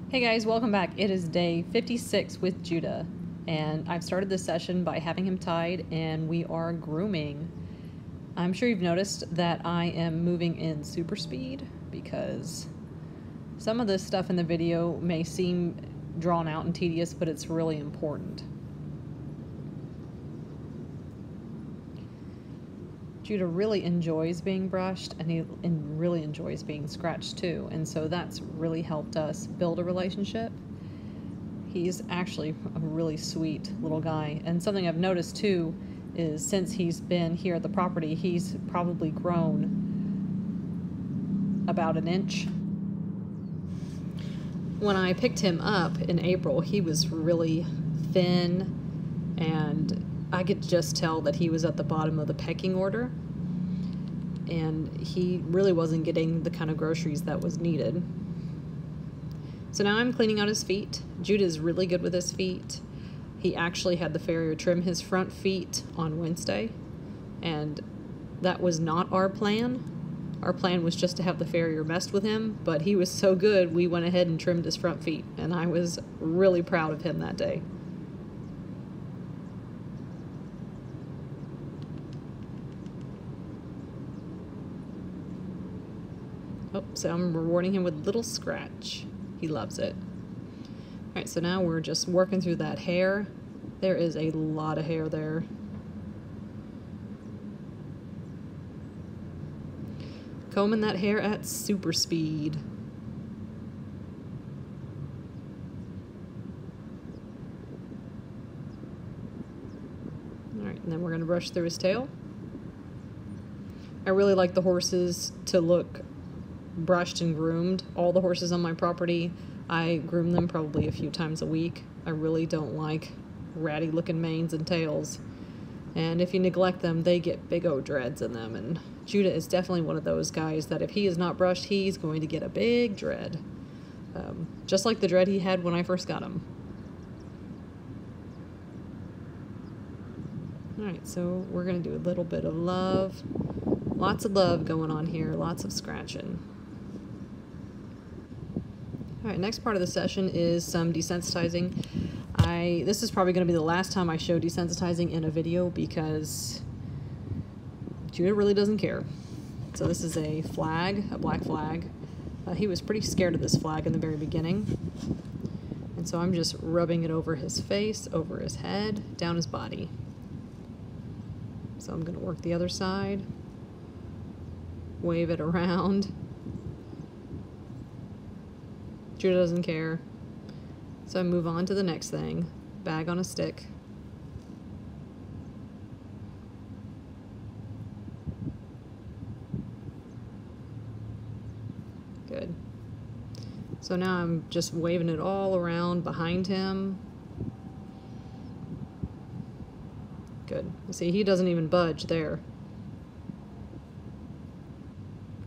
Hey guys, welcome back. It is day 56 with Judah, and I've started this session by having him tied, and we are grooming. I'm sure you've noticed that I am moving in super speed because some of this stuff in the video may seem drawn out and tedious, but it's really important. Judah really enjoys being brushed, and he really enjoys being scratched too, and so that's really helped us build a relationship. He's actually a really sweet little guy, and something I've noticed too is since he's been here at the property, he's probably grown about an inch. When I picked him up in April, he was really thin, and I could just tell that he was at the bottom of the pecking order, and he really wasn't getting the kind of groceries that was needed. So now I'm cleaning out his feet. Judah's really good with his feet. He actually had the farrier trim his front feet on Wednesday, and that was not our plan. Our plan was just to have the farrier messed with him, but he was so good we went ahead and trimmed his front feet, and I was really proud of him that day. Oh, so I'm rewarding him with little scratch. He loves it. All right, so now we're just working through that hair. There is a lot of hair there. Combing that hair at super speed. All right, and then we're gonna brush through his tail. I really like the horses to look brushed and groomed. All the horses on my property, I groom them probably a few times a week. I really don't like ratty looking manes and tails, and if you neglect them, they get big old dreads in them, and Judah is definitely one of those guys that if he is not brushed, he's going to get a big dread, just like the dread he had when I first got him. Alright, so we're going to do a little bit of love. Lots of love going on here, lots of scratching. Alright, next part of the session is some desensitizing. This is probably going to be the last time I show desensitizing in a video because Judah really doesn't care. So this is a flag, a black flag. He was pretty scared of this flag in the very beginning. And so I'm just rubbing it over his face, over his head, down his body. So I'm going to work the other side, wave it around. Judah doesn't care. So I move on to the next thing. Bag on a stick. Good. So now I'm just waving it all around behind him. Good. See, he doesn't even budge there.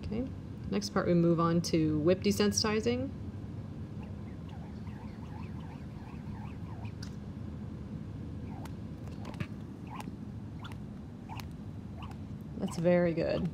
Okay. Next part we move on to whip desensitizing. That's very good.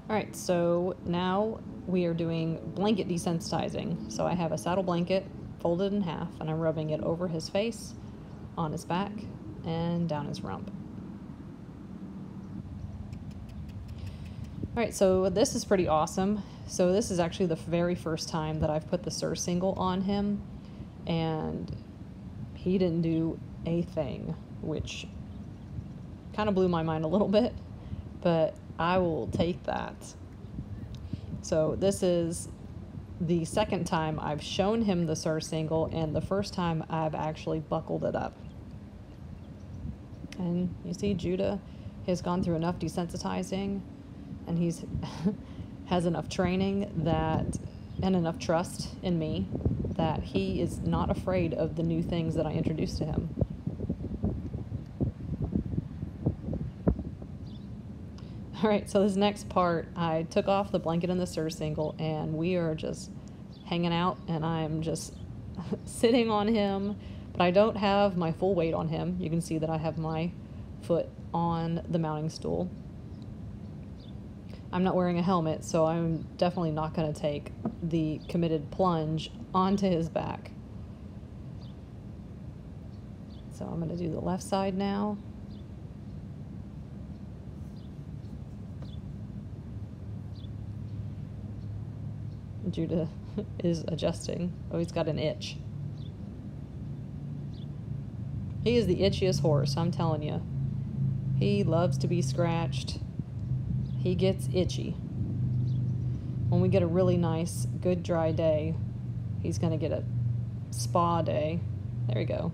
Alright, so now we are doing blanket desensitizing. So I have a saddle blanket folded in half, and I'm rubbing it over his face, on his back, and down his rump. Alright, so this is pretty awesome. So this is actually the very first time that I've put the surcingle on him, and he didn't do a thing, which kind of blew my mind a little bit, but I will take that. So this is the second time I've shown him the surcingle, and the first time I've actually buckled it up. And you see Judah has gone through enough desensitizing, and he's has enough training that and enough trust in me that he is not afraid of the new things that I introduce to him. All right, so this next part, I took off the blanket and the surcingle, and we are just hanging out, and I'm just sitting on him, but I don't have my full weight on him. You can see that I have my foot on the mounting stool. I'm not wearing a helmet, so I'm definitely not going to take the committed plunge onto his back. So I'm going to do the left side now. Judah is adjusting. Oh, he's got an itch. He is the itchiest horse, I'm telling you. He loves to be scratched. He gets itchy. When we get a really nice, good dry day, he's going to get a spa day. There we go.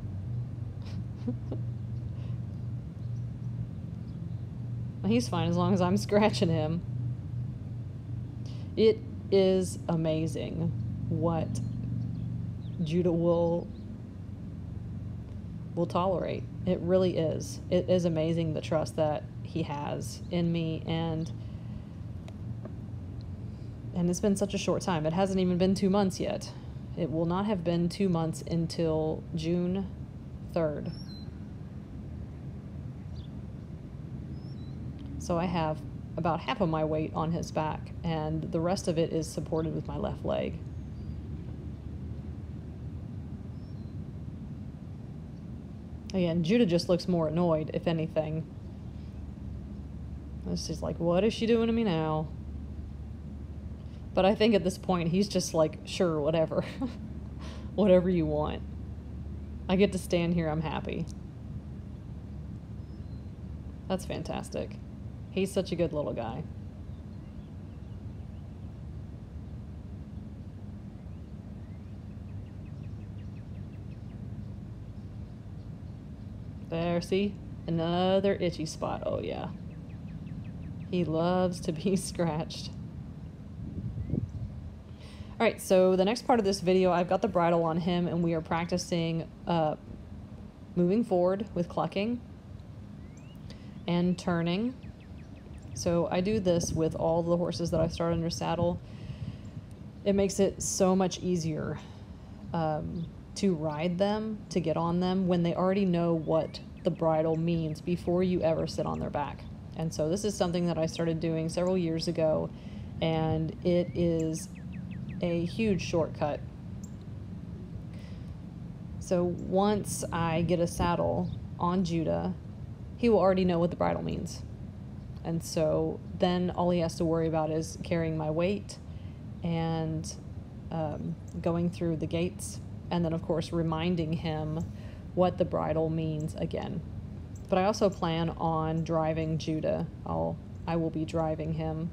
He's fine as long as I'm scratching him. It is amazing what Judah will tolerate. It really is. It is amazing the trust that he has in me, and it's been such a short time. It hasn't even been 2 months yet. It will not have been 2 months until June 3rd. So I have about half of my weight on his back, and the rest of it is supported with my left leg. Again, Judah just looks more annoyed, if anything. It's just like, what is she doing to me now? But I think at this point, he's just like, sure, whatever. Whatever you want. I get to stand here, I'm happy. That's fantastic. He's such a good little guy. There, see? Another itchy spot. Oh, yeah. He loves to be scratched. All right, so the next part of this video, I've got the bridle on him, and we are practicing moving forward with clucking and turning. So I do this with all the horses that I start under saddle. It makes it so much easier to ride them, to get on them, when they already know what the bridle means before you ever sit on their back. And so this is something that I started doing several years ago, and it is a huge shortcut. So once I get a saddle on Judah, he will already know what the bridle means. And so then all he has to worry about is carrying my weight and going through the gates, and then of course reminding him what the bridle means again. But I also plan on driving Judah. I will be driving him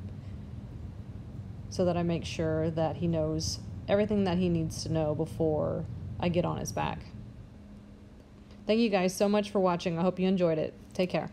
so that I make sure that he knows everything that he needs to know before I get on his back. Thank you guys so much for watching. I hope you enjoyed it. Take care.